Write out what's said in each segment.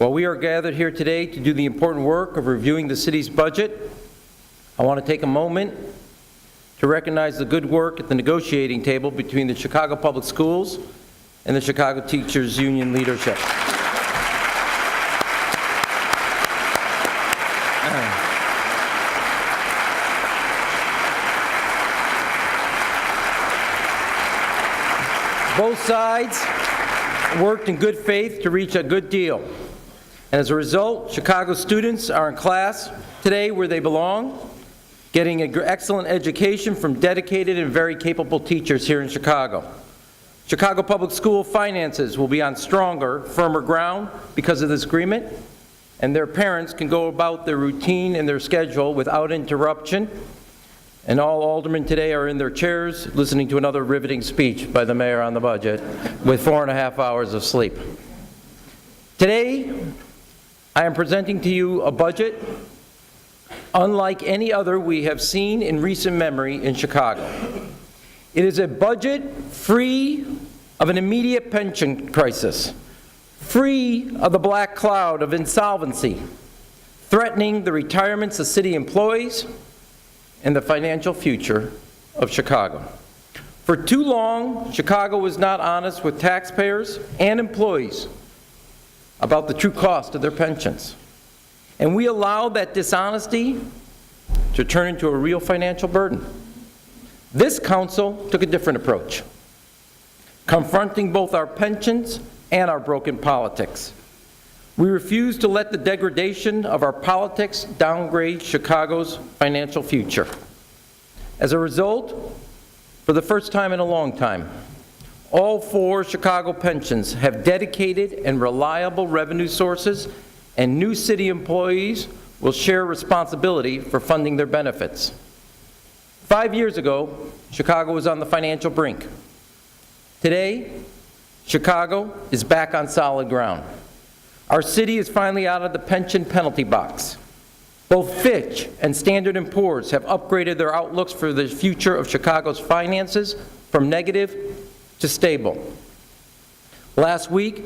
While we are gathered here today to do the important work of reviewing the city's budget, I want to take a moment to recognize the good work at the negotiating table between the Chicago Public Schools and the Chicago Teachers Union leadership. Both sides worked in good faith to reach a good deal. And as a result, Chicago students are in class today where they belong, getting an excellent education from dedicated and very capable teachers here in Chicago. Chicago Public School finances will be on stronger, firmer ground because of this agreement, and their parents can go about their routine and their schedule without interruption. And all aldermen today are in their chairs listening to another riveting speech by the mayor on the budget with 4.5 hours of sleep. Today, I am presenting to you a budget unlike any other we have seen in recent memory in Chicago. It is a budget free of an immediate pension crisis, free of the black cloud of insolvency, threatening the retirements of city employees and the financial future of Chicago. For too long, Chicago was not honest with taxpayers and employees about the true cost of their pensions. And we allowed that dishonesty to turn into a real financial burden. This council took a different approach, confronting both our pensions and our broken politics. We refused to let the degradation of our politics downgrade Chicago's financial future. As a result, for the first time in a long time, all 4 Chicago pensions have dedicated and reliable revenue sources, and new city employees will share responsibility for funding their benefits. 5 years ago, Chicago was on the financial brink. Today, Chicago is back on solid ground. Our city is finally out of the pension penalty box. Both Fitch and Standard & Poor's have upgraded their outlooks for the future of Chicago's finances from negative to stable. Last week,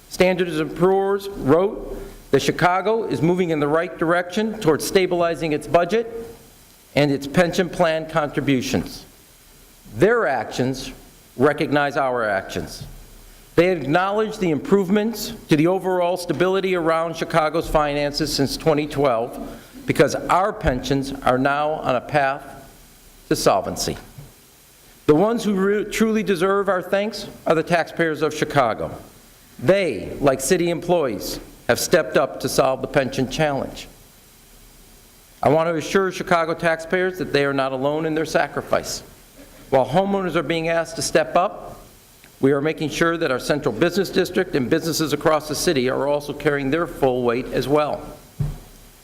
Standard & Poor's wrote that Chicago is moving in the right direction towards stabilizing its budget and its pension plan contributions. Their actions recognize our actions. They acknowledge the improvements to the overall stability around Chicago's finances since 2012 because our pensions are now on a path to solvency. The ones who truly deserve our thanks are the taxpayers of Chicago. They, like city employees, have stepped up to solve the pension challenge. I want to assure Chicago taxpayers that they are not alone in their sacrifice. While homeowners are being asked to step up, we are making sure that our central business district and businesses across the city are also carrying their full weight as well.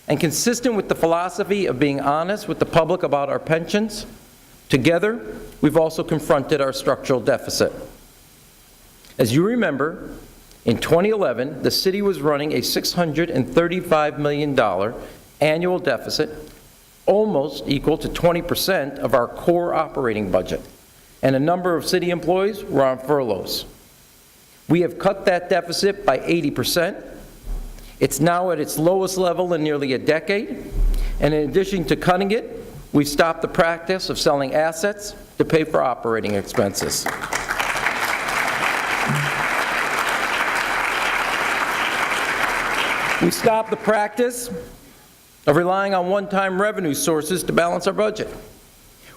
And consistent with the philosophy of being honest with the public about our pensions, together, we've also confronted our structural deficit. As you remember, in 2011, the city was running a $635 million annual deficit, almost equal to 20% of our core operating budget, and a number of city employees were on furloughs. We have cut that deficit by 80%. It's now at its lowest level in nearly a decade, and in addition to cutting it, we've stopped the practice of selling assets to pay for operating expenses. We stopped the practice of relying on one-time revenue sources to balance our budget.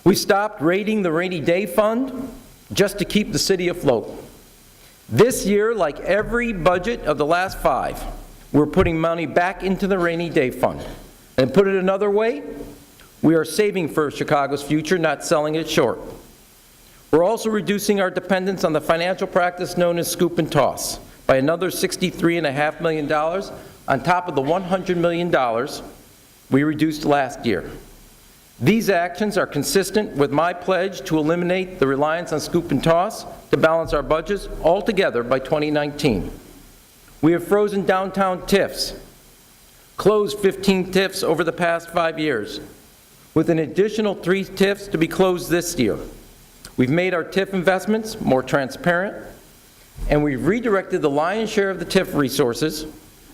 We stopped raiding the rainy day fund just to keep the city afloat. This year, like every budget of the last 5, we're putting money back into the rainy day fund. And put it another way, we are saving for Chicago's future, not selling it short. We're also reducing our dependence on the financial practice known as scoop and toss by another $63.5 million on top of the $100 million we reduced last year. These actions are consistent with my pledge to eliminate the reliance on scoop and toss to balance our budgets altogether by 2019. We have frozen downtown TIFs, closed 15 TIFs over the past 5 years, with an additional 3 TIFs to be closed this year. We've made our TIF investments more transparent, and we've redirected the lion's share of the TIF resources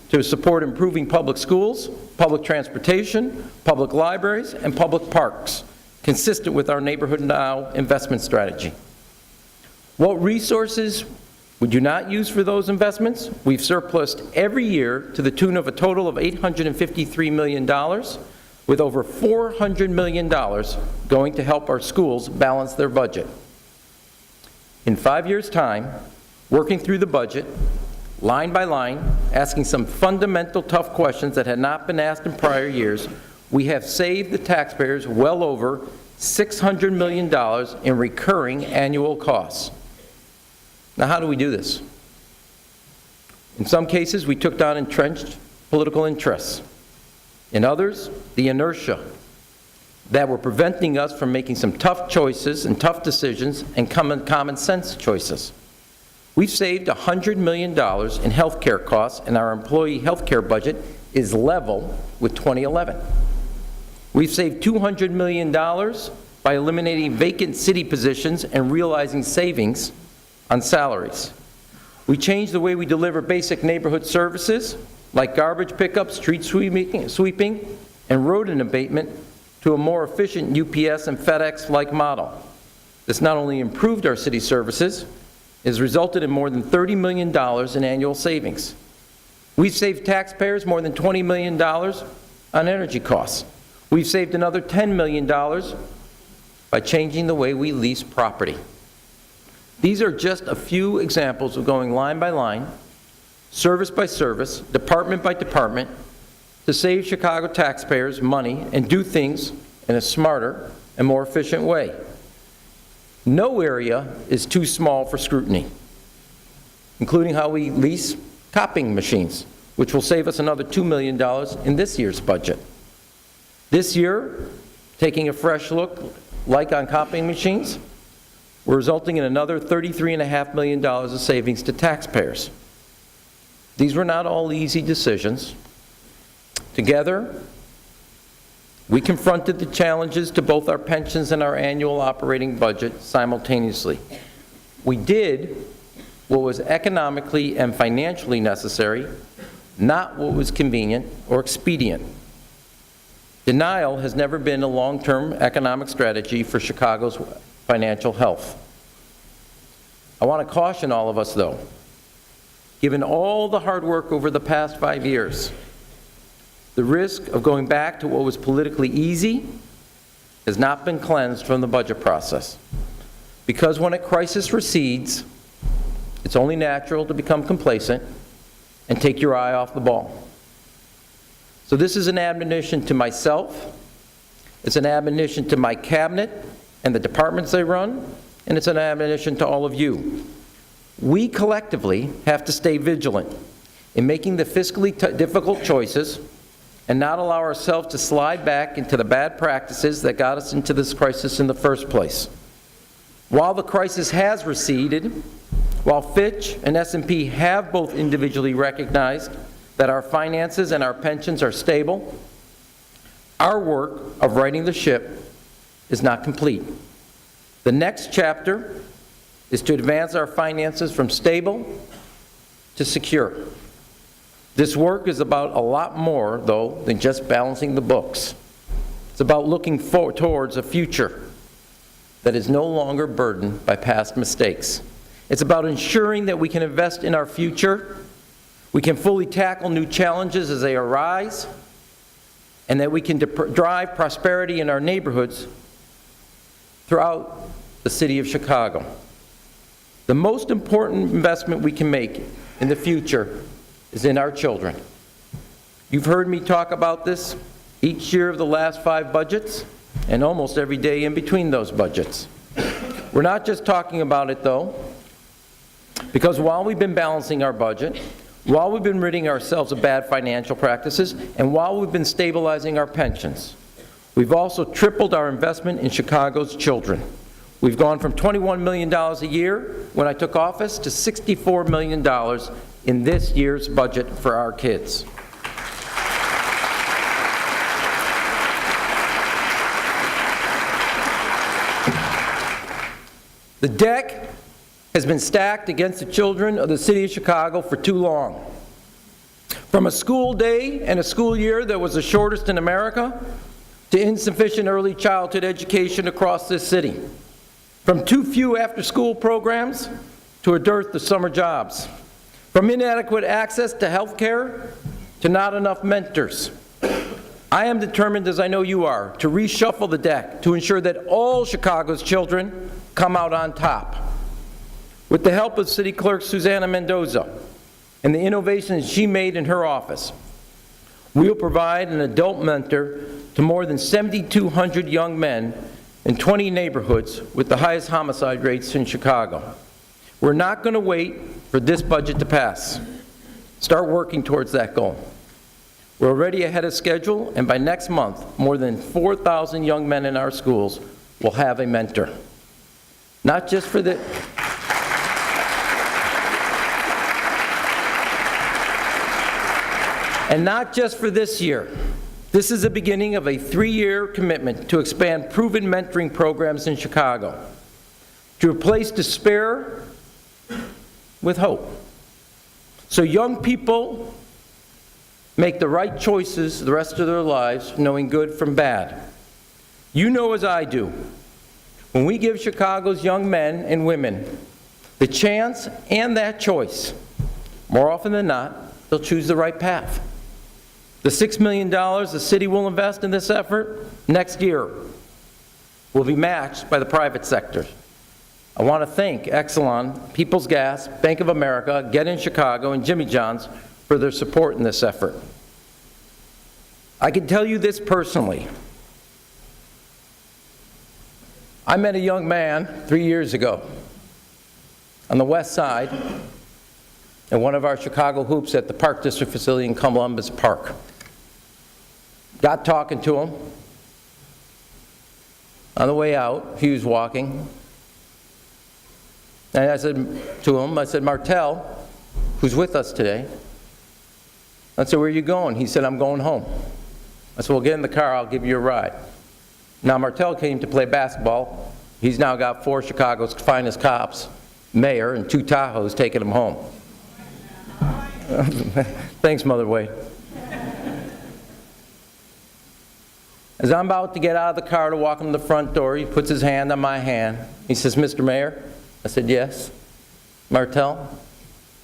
to support improving public schools, public transportation, public libraries, and public parks, consistent with our Neighborhood Now investment strategy. What resources would you not use for those investments? We've surplused every year to the tune of a total of $853 million, with over $400 million going to help our schools balance their budget. In 5 years' time, working through the budget, line by line, asking some fundamental tough questions that had not been asked in prior years, we have saved the taxpayers well over $600 million in recurring annual costs. Now, how do we do this? In some cases, we took down entrenched political interests. In others, the inertia that were preventing us from making some tough choices and tough decisions and common sense choices. We've saved $100 million in health care costs, and our employee health care budget is level with 2011. We've saved $200 million by eliminating vacant city positions and realizing savings on salaries. We changed the way we deliver basic neighborhood services like garbage pickup, street sweeping, and rodent abatement to a more efficient UPS and FedEx-like model. This not only improved our city services, it has resulted in more than $30 million in annual savings. We've saved taxpayers more than $20 million on energy costs. We've saved another $10 million by changing the way we lease property. These are just a few examples of going line by line, service by service, department by department, to save Chicago taxpayers money and do things in a smarter and more efficient way. No area is too small for scrutiny, including how we lease copying machines, which will save us another $2 million in this year's budget. This year, taking a fresh look, like on copying machines, we're resulting in another $33.5 million of savings to taxpayers. These were not all easy decisions. Together, we confronted the challenges to both our pensions and our annual operating budget simultaneously. We did what was economically and financially necessary, not what was convenient or expedient. Denial has never been a long-term economic strategy for Chicago's financial health. I want to caution all of us, though, given all the hard work over the past 5 years, the risk of going back to what was politically easy has not been cleansed from the budget process. Because when a crisis recedes, it's only natural to become complacent and take your eye off the ball. So this is an admonition to myself, it's an admonition to my cabinet and the departments they run, and it's an admonition to all of you. We collectively have to stay vigilant in making the fiscally difficult choices and not allow ourselves to slide back into the bad practices that got us into this crisis in the first place. While the crisis has receded, while Fitch and S&P have both individually recognized that our finances and our pensions are stable, our work of righting the ship is not complete. The next chapter is to advance our finances from stable to secure. This work is about a lot more, though, than just balancing the books. It's about looking towards a future that is no longer burdened by past mistakes. It's about ensuring that we can invest in our future, we can fully tackle new challenges as they arise, and that we can drive prosperity in our neighborhoods throughout the city of Chicago. The most important investment we can make in the future is in our children. You've heard me talk about this each year of the last 5 budgets and almost every day in between those budgets. We're not just talking about it, though, because while we've been balancing our budget, while we've been ridding ourselves of bad financial practices, and while we've been stabilizing our pensions, we've also tripled our investment in Chicago's children. We've gone from $21 million a year when I took office to $64 million in this year's budget for our kids. The deck has been stacked against the children of the city of Chicago for too long. From a school day and a school year that was the shortest in America, to insufficient early childhood education across this city. From too few after-school programs to a dearth of summer jobs. From inadequate access to health care to not enough mentors. I am determined, as I know you are, to reshuffle the deck to ensure that all Chicago's children come out on top. With the help of City Clerk Susana Mendoza and the innovations she made in her office, we will provide an adult mentor to more than 7,200 young men in 20 neighborhoods with the highest homicide rates in Chicago. We're not going to wait for this budget to pass. Start working towards that goal. We're already ahead of schedule, and by next month, more than 4,000 young men in our schools will have a mentor. Not just for the... And not just for this year. This is the beginning of a 3-year commitment to expand proven mentoring programs in Chicago, to replace despair with hope. So young people make the right choices the rest of their lives, knowing good from bad. You know as I do, when we give Chicago's young men and women the chance and that choice, more often than not, they'll choose the right path. The $6 million the city will invest in this effort next year will be matched by the private sector. I want to thank Exelon, People's Gas, Bank of America, Get in Chicago, and Jimmy John's for their support in this effort. I can tell you this personally. I met a young man 3 years ago on the west side at one of our Chicago hoops at the Park District facility in Columbus Park. Got talking to him. On the way out, he was walking. And I said to him, I said, Martell, who's with us today, I said, where are you going? He said, I'm going home. I said, well, get in the car, I'll give you a ride. Now, Martell came to play basketball. He's now got 4 of Chicago's finest cops, mayor, and 2 Tahoes taking him home. Thanks, Mother Wade. As I'm about to get out of the car to walk him to the front door, he puts his hand on my hand. He says, Mr. Mayor? I said, yes. Martell?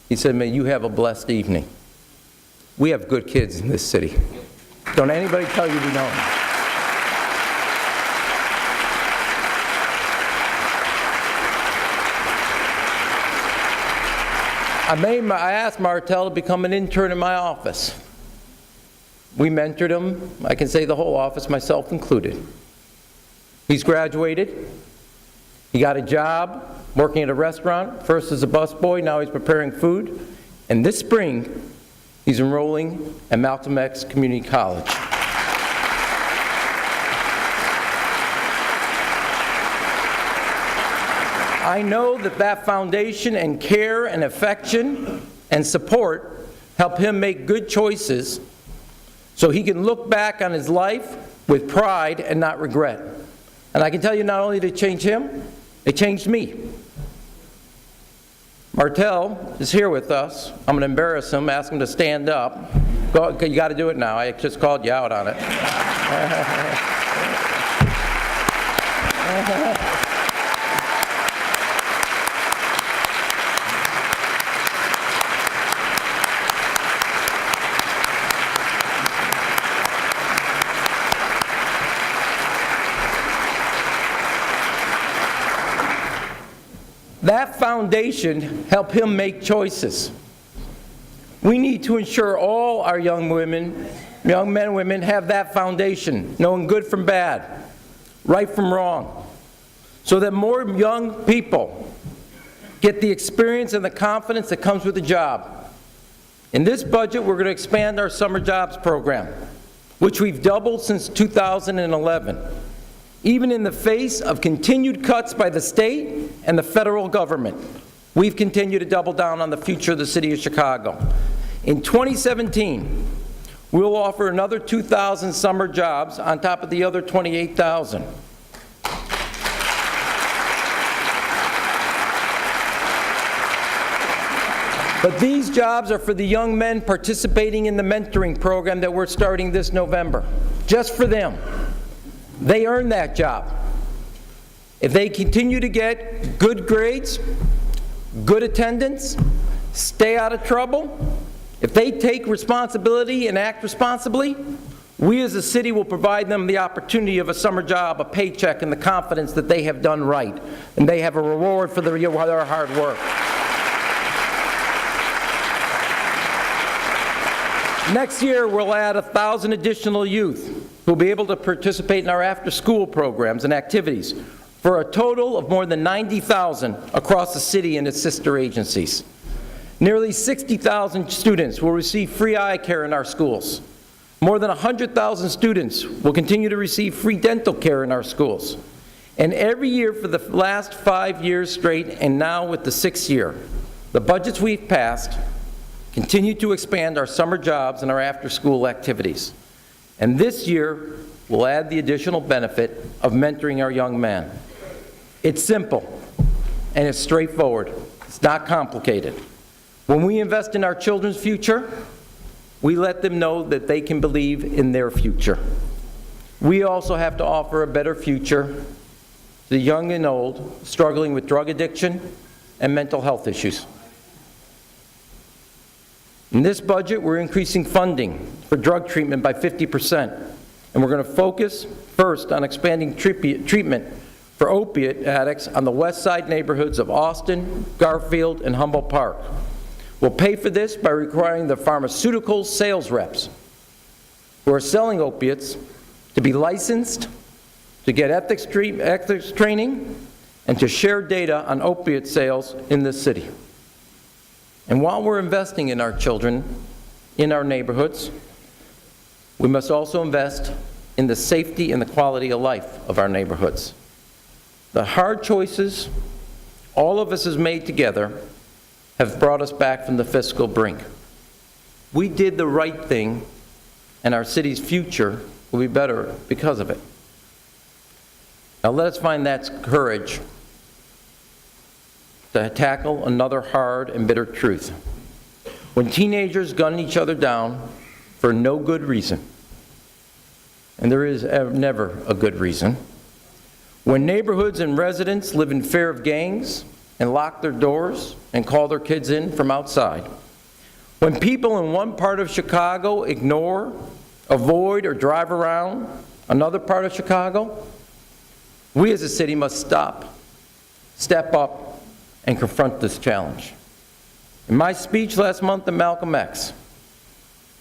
He said, may you have a blessed evening. We have good kids in this city. Don't anybody tell you we don't. I asked Martell to become an intern in my office. We mentored him, I can say the whole office, myself included. He's graduated. He got a job working at a restaurant, first as a busboy, now he's preparing food. And this spring, he's enrolling at Malcolm X Community College. I know that foundation and care and affection and support help him make good choices so he can look back on his life with pride and not regret. And I can tell you, not only did it change him, it changed me. Martell is here with us. I'm going to embarrass him, ask him to stand up. Go, you got to do it now. I just called you out on it. That foundation helped him make choices. We need to ensure all our young men and women have that foundation, knowing good from bad, right from wrong, so that more young people get the experience and the confidence that comes with a job. In this budget, we're going to expand our summer jobs program, which we've doubled since 2011. Even in the face of continued cuts by the state and the federal government, we've continued to double down on the future of the city of Chicago. In 2017, we'll offer another 2,000 summer jobs on top of the other 28,000. But these jobs are for the young men participating in the mentoring program that we're starting this November. Just for them. They earn that job. If they continue to get good grades, good attendance, stay out of trouble, if they take responsibility and act responsibly, we as a city will provide them the opportunity of a summer job, a paycheck, and the confidence that they have done right, and they have a reward for their hard work. Next year, we'll add 1,000 additional youth who will be able to participate in our after-school programs and activities for a total of more than 90,000 across the city and its sister agencies. Nearly 60,000 students will receive free eye care in our schools. More than 100,000 students will continue to receive free dental care in our schools. And every year for the last 5 years straight, and now with the 6th year, the budgets we've passed continue to expand our summer jobs and our after-school activities. And this year, we'll add the additional benefit of mentoring our young men. It's simple, and it's straightforward. It's not complicated. When we invest in our children's future, we let them know that they can believe in their future. We also have to offer a better future to the young and old struggling with drug addiction and mental health issues. In this budget, we're increasing funding for drug treatment by 50%, and we're going to focus first on expanding treatment for opiate addicts on the west side neighborhoods of Austin, Garfield, and Humboldt Park. We'll pay for this by requiring the pharmaceutical sales reps who are selling opiates to be licensed, to get ethics training, and to share data on opiate sales in this city. And while we're investing in our children, in our neighborhoods, we must also invest in the safety and the quality of life of our neighborhoods. The hard choices all of us have made together have brought us back from the fiscal brink. We did the right thing, and our city's future will be better because of it. Now let us find that courage to tackle another hard and bitter truth. When teenagers gun each other down for no good reason, and there is never a good reason, when neighborhoods and residents live in fear of gangs and lock their doors and call their kids in from outside, when people in one part of Chicago ignore, avoid, or drive around another part of Chicago, we as a city must step up, and confront this challenge. In my speech last month at Malcolm X,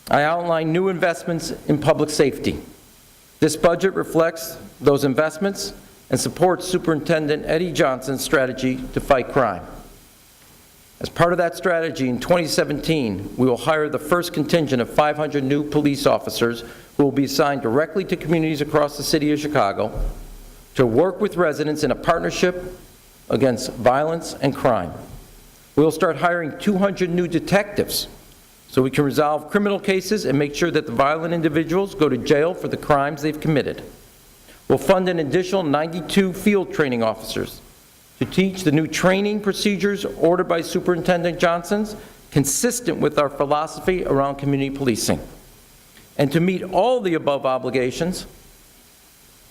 I outlined new investments in public safety. This budget reflects those investments and supports Superintendent Eddie Johnson's strategy to fight crime. As part of that strategy, in 2017, we will hire the first contingent of 500 new police officers who will be assigned directly to communities across the city of Chicago to work with residents in a partnership against violence and crime. We'll start hiring 200 new detectives so we can resolve criminal cases and make sure that the violent individuals go to jail for the crimes they've committed. We'll fund an additional 92 field training officers to teach the new training procedures ordered by Superintendent Johnson, consistent with our philosophy around community policing. And to meet all the above obligations,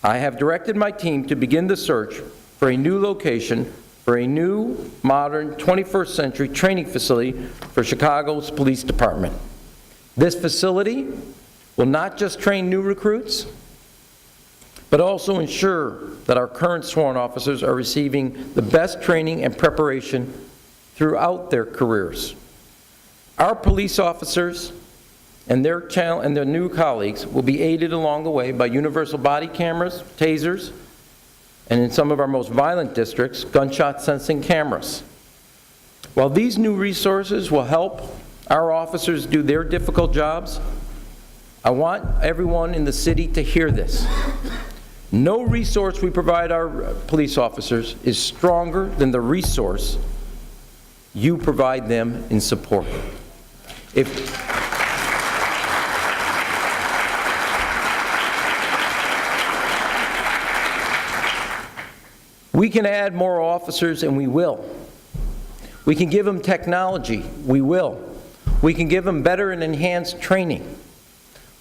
I have directed my team to begin the search for a new location for a new, modern, 21st century training facility for Chicago's Police Department. This facility will not just train new recruits, but also ensure that our current sworn officers are receiving the best training and preparation throughout their careers. Our police officers and their new colleagues will be aided along the way by universal body cameras, tasers, and in some of our most violent districts, gunshot sensing cameras. While these new resources will help our officers do their difficult jobs, I want everyone in the city to hear this. No resource we provide our police officers is stronger than the resource you provide them in support. We can add more officers, and we will. We can give them technology. We will. We can give them better and enhanced training.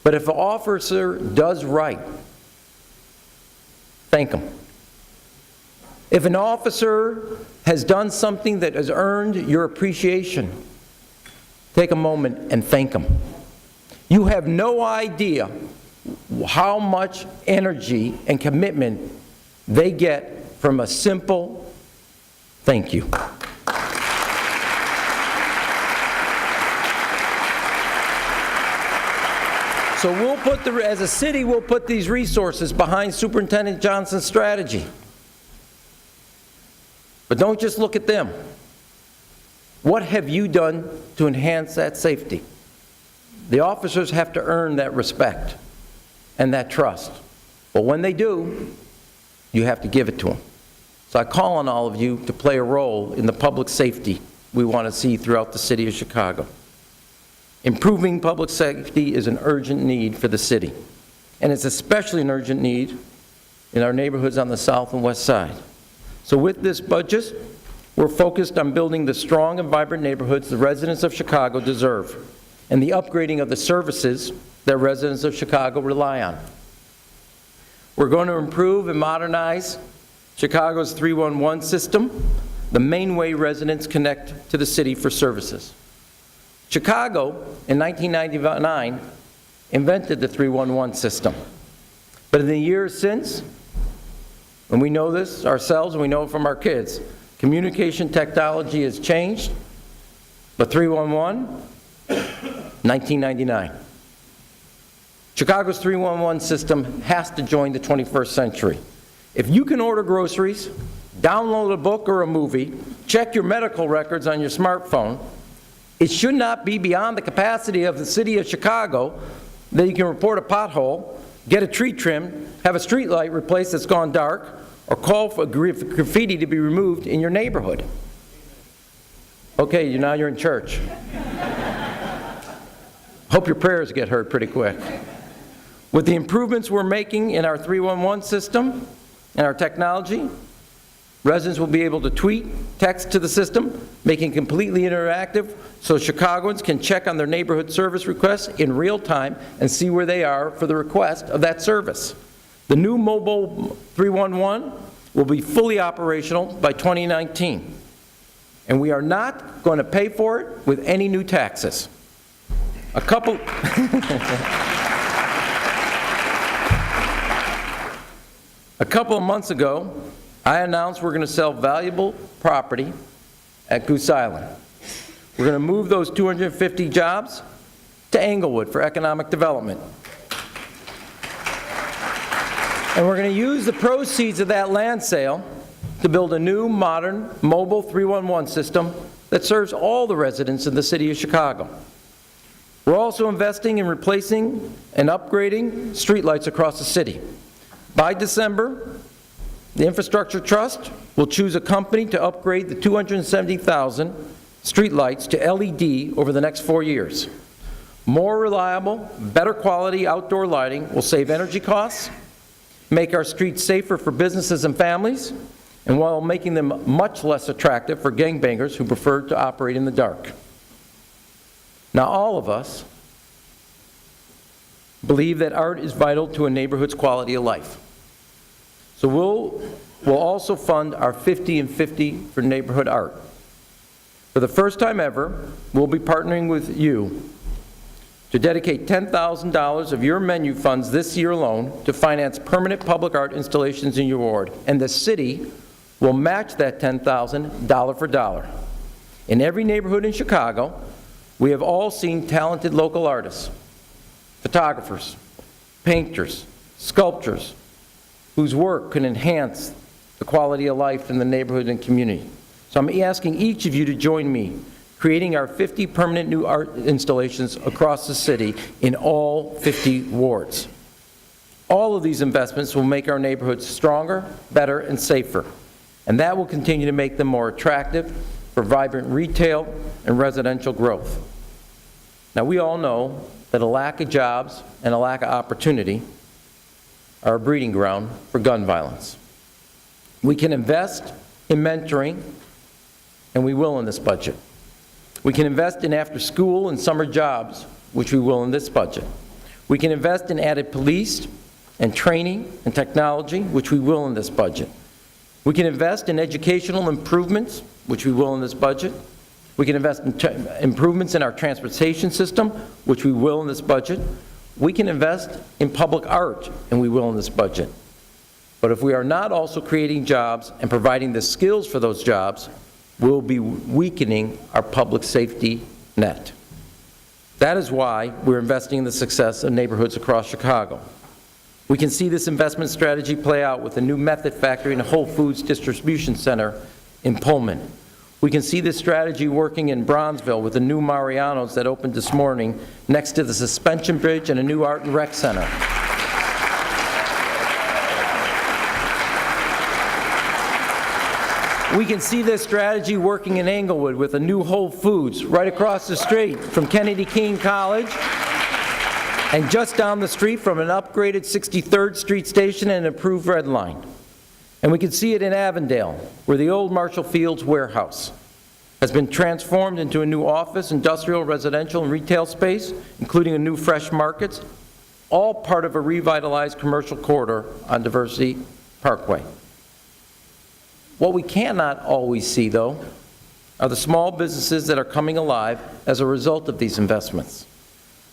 But if an officer does right, thank them. If an officer has done something that has earned your appreciation, take a moment and thank them. You have no idea how much energy and commitment they get from a simple thank you. So as a city, we'll put these resources behind Superintendent Johnson's strategy. But don't just look at them. What have you done to enhance that safety? The officers have to earn that respect and that trust. But when they do, you have to give it to them. So I call on all of you to play a role in the public safety we want to see throughout the city of Chicago. Improving public safety is an urgent need for the city, and it's especially an urgent need in our neighborhoods on the south and west side. So with this budget, we're focused on building the strong and vibrant neighborhoods the residents of Chicago deserve, and the upgrading of the services that residents of Chicago rely on. We're going to improve and modernize Chicago's 311 system, the main way residents connect to the city for services. Chicago, in 1999, invented the 311 system. But in the years since, and we know this ourselves and we know it from our kids, communication technology has changed, but 311, 1999. Chicago's 311 system has to join the 21st century. If you can order groceries, download a book or a movie, check your medical records on your smartphone, it should not be beyond the capacity of the city of Chicago that you can report a pothole, get a tree trimmed, have a street light replaced that's gone dark, or call for graffiti to be removed in your neighborhood. Okay, now you're in church. Hope your prayers get heard pretty quick. With the improvements we're making in our 311 system and our technology, residents will be able to tweet, text to the system, making it completely interactive so Chicagoans can check on their neighborhood service requests in real time and see where they are for the request of that service. The new mobile 311 will be fully operational by 2019, and we are not going to pay for it with any new taxes. A couple of months ago, I announced we're going to sell valuable property at Goose Island. We're going to move those 250 jobs to Englewood for economic development. And we're going to use the proceeds of that land sale to build a new, modern, mobile 311 system that serves all the residents in the city of Chicago. We're also investing in replacing and upgrading streetlights across the city. By December, the Infrastructure Trust will choose a company to upgrade the 270,000 streetlights to LED over the next 4 years. More reliable, better quality outdoor lighting will save energy costs, make our streets safer for businesses and families, and while making them much less attractive for gangbangers who prefer to operate in the dark. Now, all of us believe that art is vital to a neighborhood's quality of life. So we'll also fund our 50 and 50 for neighborhood art. For the first time ever, we'll be partnering with you to dedicate $10,000 of your menu funds this year alone to finance permanent public art installations in your ward, and the city will match that $10,000 dollar for dollar. In every neighborhood in Chicago, we have all seen talented local artists, photographers, painters, sculptors, whose work can enhance the quality of life in the neighborhood and community. So I'm asking each of you to join me, creating our 50 permanent new art installations across the city in all 50 wards. All of these investments will make our neighborhoods stronger, better, and safer, and that will continue to make them more attractive for vibrant retail and residential growth. Now, we all know that a lack of jobs and a lack of opportunity are a breeding ground for gun violence. We can invest in mentoring and we will in this budget. We can invest in after-school and summer jobs, which we will in this budget. We can invest in added police and training and technology, which we will in this budget. We can invest in educational improvements, which we will in this budget. We can invest in improvements in our transportation system, which we will in this budget. We can invest in public art, and we will in this budget. But if we are not also creating jobs and providing the skills for those jobs, we'll be weakening our public safety net. That is why we're investing in the success of neighborhoods across Chicago. We can see this investment strategy play out with a new method factory and a Whole Foods distribution center in Pullman. We can see this strategy working in Bronzeville with the new Mariano's that opened this morning next to the suspension bridge and a new art and rec center. We can see this strategy working in Englewood with a new Whole Foods right across the street from Kennedy King College and just down the street from an upgraded 63rd Street station and an improved Red Line. And we can see it in Avondale, where the old Marshall Fields warehouse has been transformed into a new office, industrial, residential, and retail space, including a new Fresh Markets, all part of a revitalized commercial corridor on Diversity Parkway. What we cannot always see, though, are the small businesses that are coming alive as a result of these investments.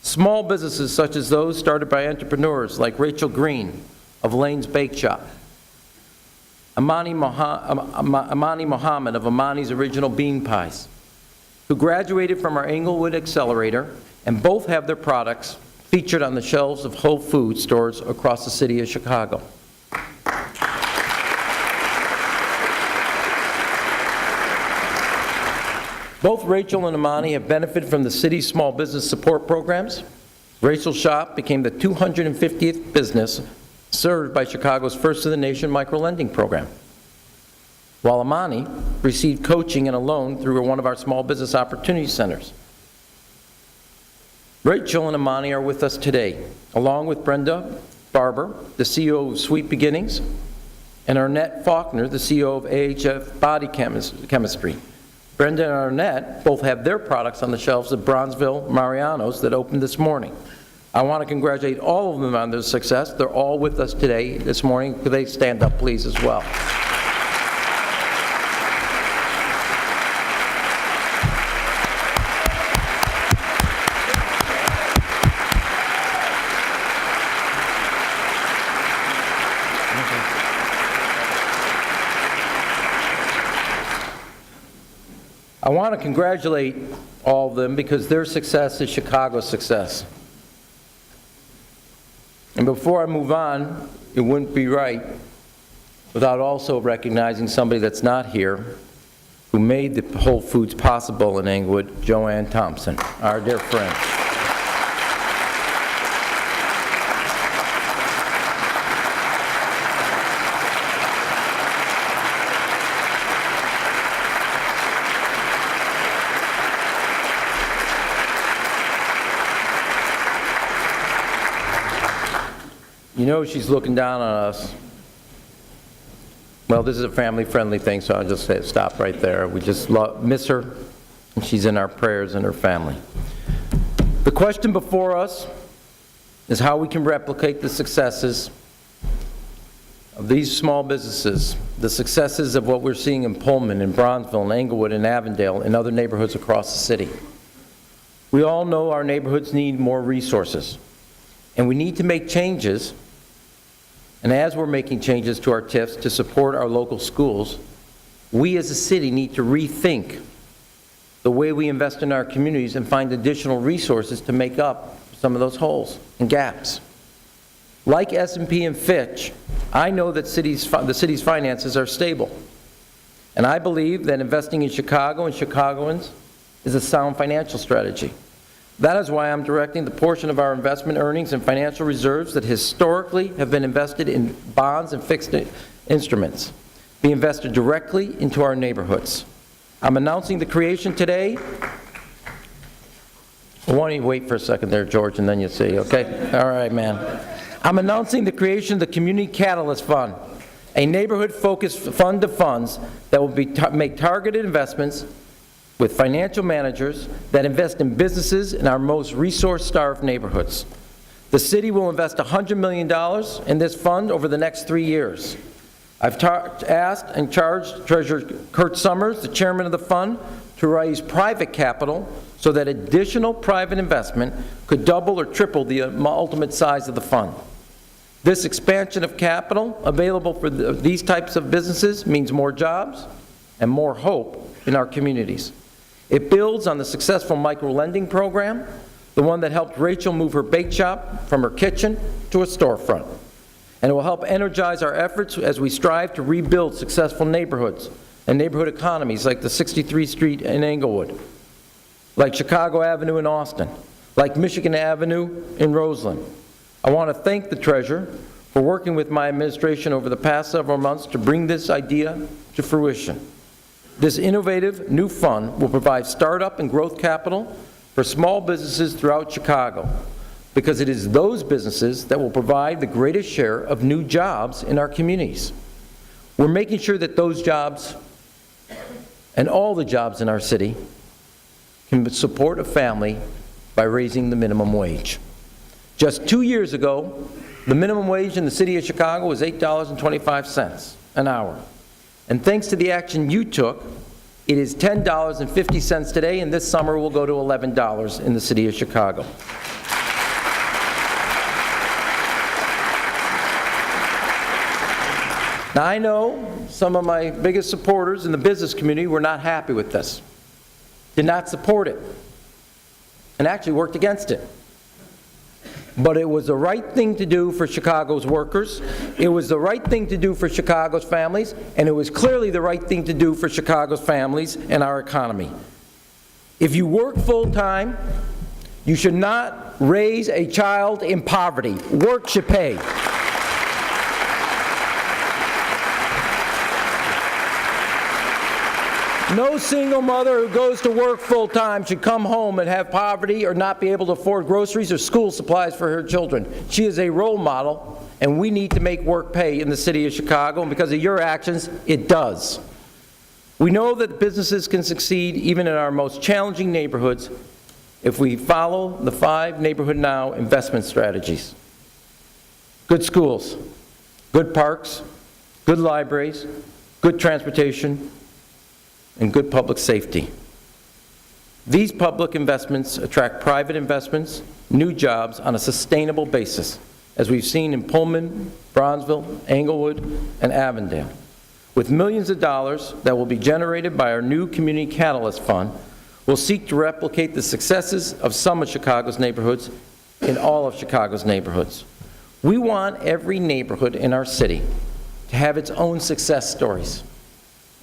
Small businesses such as those started by entrepreneurs like Rachel Green of Lane's Bake Shop, Amani Mohammed of Amani's Original Bean Pies, who graduated from our Englewood Accelerator, and both have their products featured on the shelves of Whole Foods stores across the city of Chicago. Both Rachel and Amani have benefited from the city's small business support programs. Rachel's shop became the 250th business served by Chicago's first-in-the-nation micro-lending program, while Amani received coaching and a loan through one of our small business opportunity centers. Rachel and Amani are with us today, along with Brenda Barber, the CEO of Sweet Beginnings, and Arnett Faulkner, the CEO of AHF Body Chemistry. Brenda and Arnett both have their products on the shelves of Bronzeville Mariano's that opened this morning. I want to congratulate all of them on their success. They're all with us today, this morning. Could they stand up, please, as well? I want to congratulate all of them because their success is Chicago's success. And before I move on, it wouldn't be right without also recognizing somebody that's not here who made the Whole Foods possible in Englewood, Joanne Thompson, our dear friend. You know she's looking down on us. Well, this is a family-friendly thing, so I'll just say stop right there. We just miss her, and she's in our prayers and her family. The question before us is how we can replicate the successes of these small businesses, the successes of what we're seeing in Pullman, in Bronzeville, in Englewood, in Avondale, and other neighborhoods across the city. We all know our neighborhoods need more resources, and we need to make changes. And as we're making changes to our TIFs to support our local schools, we as a city need to rethink the way we invest in our communities and find additional resources to make up some of those holes and gaps. Like S&P and Fitch, I know that the city's finances are stable. And I believe that investing in Chicago and Chicagoans is a sound financial strategy. That is why I'm directing the portion of our investment earnings and financial reserves that historically have been invested in bonds and fixed instruments be invested directly into our neighborhoods. I'm announcing the creation today. Why don't you wait for a second there, George, and then you see, okay? All right, man. I'm announcing the creation of the Community Catalyst Fund. a neighborhood-focused fund of funds that will make targeted investments with financial managers that invest in businesses in our most resource-starved neighborhoods. The city will invest $100 million in this fund over the next 3 years. I've asked and charged Treasurer Kurt Summers, the chairman of the fund, to raise private capital so that additional private investment could double or triple the ultimate size of the fund. This expansion of capital available for these types of businesses means more jobs and more hope in our communities. It builds on the successful micro-lending program, the one that helped Rachel move her bake shop from her kitchen to a storefront. And it will help energize our efforts as we strive to rebuild successful neighborhoods and neighborhood economies like the 63rd Street in Englewood, like Chicago Avenue in Austin, like Michigan Avenue in Roseland. I want to thank the Treasurer for working with my administration over the past several months to bring this idea to fruition. This innovative new fund will provide startup and growth capital for small businesses throughout Chicago, because it is those businesses that will provide the greatest share of new jobs in our communities. We're making sure that those jobs and all the jobs in our city can support a family by raising the minimum wage. Just 2 years ago, the minimum wage in the city of Chicago was $8.25 an hour. And thanks to the action you took, it is $10.50 today, and this summer will go to $11 in the city of Chicago. Now, I know some of my biggest supporters in the business community were not happy with this, did not support it, and actually worked against it. But it was the right thing to do for Chicago's workers, it was the right thing to do for Chicago's families, and it was clearly the right thing to do for Chicago's families and our economy. If you work full-time, you should not raise a child in poverty. Work should pay. No single mother who goes to work full-time should come home and have poverty or not be able to afford groceries or school supplies for her children. She is a role model, and we need to make work pay in the city of Chicago, and because of your actions, it does. We know that businesses can succeed even in our most challenging neighborhoods if we follow the 5 Neighborhood Now investment strategies. Good schools, good parks, good libraries, good transportation, and good public safety. These public investments attract private investments, new jobs on a sustainable basis, as we've seen in Pullman, Bronzeville, Englewood, and Avondale. With millions of dollars that will be generated by our new Community Catalyst Fund, we'll seek to replicate the successes of some of Chicago's neighborhoods in all of Chicago's neighborhoods. We want every neighborhood in our city to have its own success stories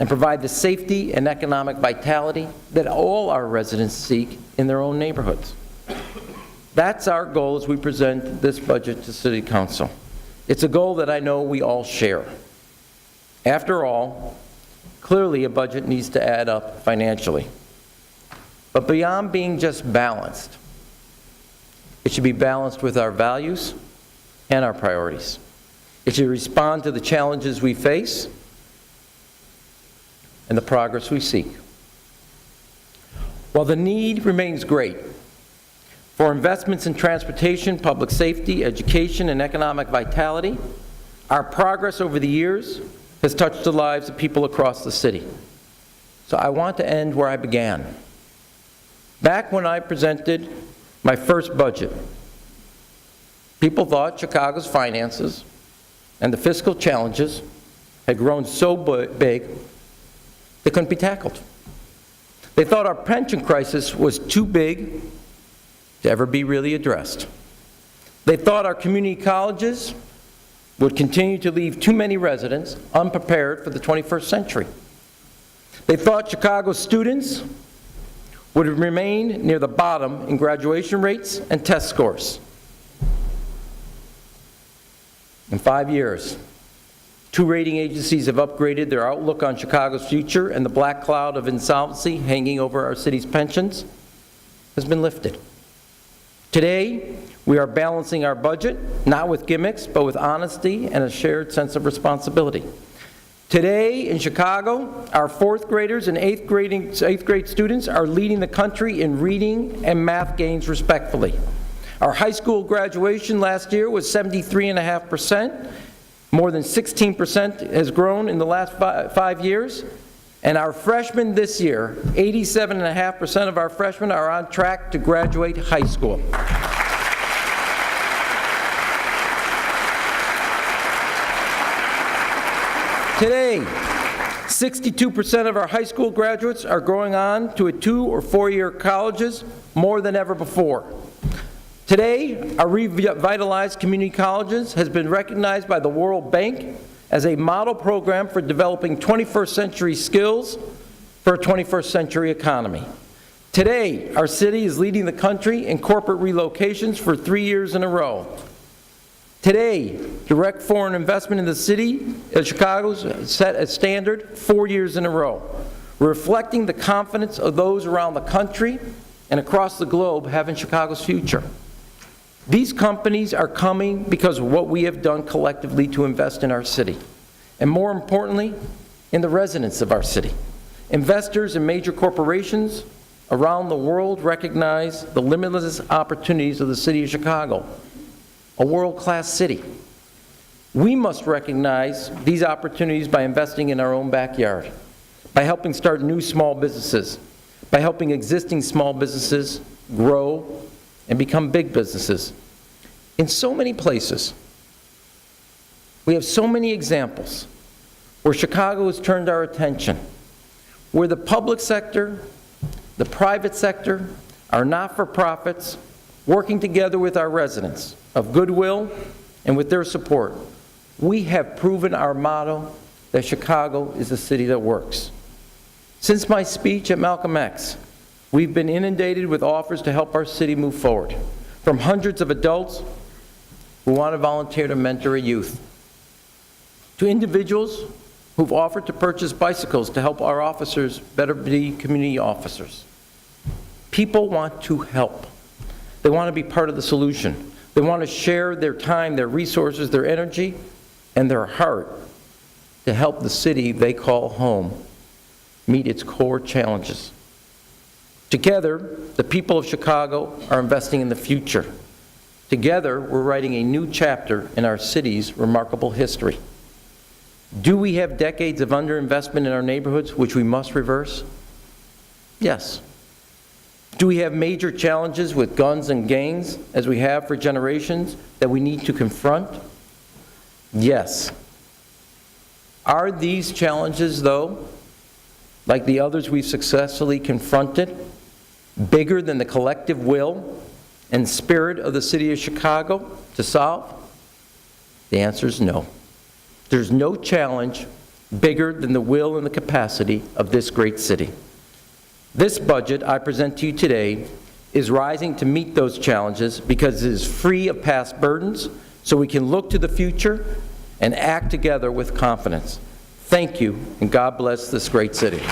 and provide the safety and economic vitality that all our residents seek in their own neighborhoods. That's our goal as we present this budget to City Council. It's a goal that I know we all share. After all, clearly a budget needs to add up financially. But beyond being just balanced, it should be balanced with our values and our priorities. It should respond to the challenges we face and the progress we seek. While the need remains great for investments in transportation, public safety, education, and economic vitality, our progress over the years has touched the lives of people across the city. So I want to end where I began. Back when I presented my first budget, people thought Chicago's finances and the fiscal challenges had grown so big they couldn't be tackled. They thought our pension crisis was too big to ever be really addressed. They thought our community colleges would continue to leave too many residents unprepared for the 21st century. They thought Chicago's students would remain near the bottom in graduation rates and test scores. In 5 years, 2 rating agencies have upgraded their outlook on Chicago's future, and the black cloud of insolvency hanging over our city's pensions has been lifted. Today, we are balancing our budget, not with gimmicks, but with honesty and a shared sense of responsibility. Today in Chicago, our fourth graders and eighth grade students are leading the country in reading and math gains respectively. Our high school graduation last year was 73.5%. More than 16% has grown in the last 5 years. And our freshmen this year, 87.5% of our freshmen are on track to graduate high school. Today, 62% of our high school graduates are going on to 2- or 4-year colleges, more than ever before. Today, our revitalized community colleges has been recognized by the World Bank as a model program for developing 21st century skills for a 21st century economy. Today, our city is leading the country in corporate relocations for 3 years in a row. Today, direct foreign investment in the city of Chicago set a standard 4 years in a row, reflecting the confidence of those around the country and across the globe have in Chicago's future. These companies are coming because of what we have done collectively to invest in our city, and more importantly, in the residents of our city. Investors and major corporations around the world recognize the limitless opportunities of the city of Chicago, a world-class city. We must recognize these opportunities by investing in our own backyard, by helping start new small businesses, by helping existing small businesses grow and become big businesses. In so many places, we have so many examples where Chicago has turned our attention, where the public sector, the private sector, our not-for-profits, working together with our residents of goodwill and with their support, we have proven our motto that Chicago is a city that works. Since my speech at Malcolm X, we've been inundated with offers to help our city move forward, from hundreds of adults who want to volunteer to mentor a youth, to individuals who've offered to purchase bicycles to help our officers better be community officers. People want to help. They want to be part of the solution. They want to share their time, their resources, their energy, and their heart to help the city they call home meet its core challenges. Together, the people of Chicago are investing in the future. Together, we're writing a new chapter in our city's remarkable history. Do we have decades of underinvestment in our neighborhoods, which we must reverse? Yes. Do we have major challenges with guns and gangs, as we have for generations, that we need to confront? Yes. Are these challenges, though, like the others we've successfully confronted, bigger than the collective will and spirit of the city of Chicago to solve? The answer is no. There's no challenge bigger than the will and the capacity of this great city. This budget I present to you today is rising to meet those challenges because it is free of past burdens, so we can look to the future and act together with confidence. Thank you, and God bless this great city.